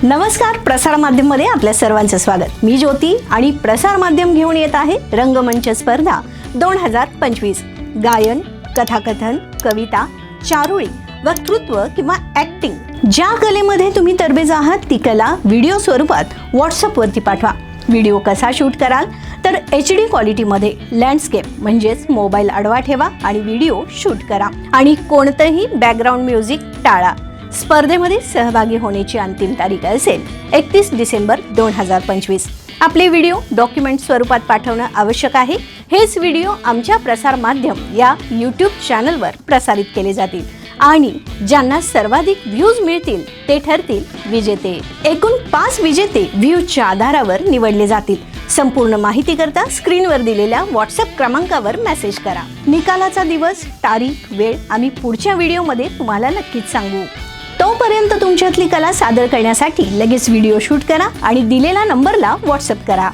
नमस्कार, प्रसार माध्यम मध्ये आपल्या सर्वांचं स्वागत। मी ज्योती आणि प्रसार माध्यम घेऊन येत आहे रंगमंच स्पर्धा 2025। गायन, कथाकथन, कविता, चारोळी, वक्तृत्व किंवा ॲक्टिंग ज्या कलेमध्ये तुम्ही तरबेज आहात ती कला व्हिडिओ स्वरूपात व्हॉट्सअप वरती पाठवा। व्हिडिओ कसा शूट कराल तर HD क्वालिटीमध्ये लँडस्केप म्हणजेच मोबाईल आडवा ठेवा आणि व्हिडिओ शूट करा आणि कोणतेही बॅकग्राऊंड म्युझिक टाळा। स्पर्धेमध्ये सहभागी होण्याची अंतिम तारीख असेल 31 डिसेंबर 2025। आपले व्हिडिओ डॉक्युमेंट स्वरूपात पाठवणं आवश्यक आहे। हेच व्हिडिओ आमच्या प्रसार माध्यम या YouTube चॅनलवर प्रसारित केले जातील आणि ज्यांना सर्वाधिक व्ह्यूज मिळतील ते ठरतील विजेते। एकूण 5 विजेते व्ह्यूजच्या आधारावर निवडले जातील। संपूर्ण माहिती करता स्क्रीनवर दिलेल्या व्हॉट्सअप क्रमांकावर मेसेज करा। निकालाचा दिवस, तारीख, वेळ आम्ही पुढच्या व्हिडिओमध्ये तुम्हाला नक्कीच सांगू। तोपर्यंत तुमच्यातली कला सादर करण्यासाठी लगेच व्हिडिओ शूट करा आणि दिलेल्या नंबरला व्हॉट्सअप करा।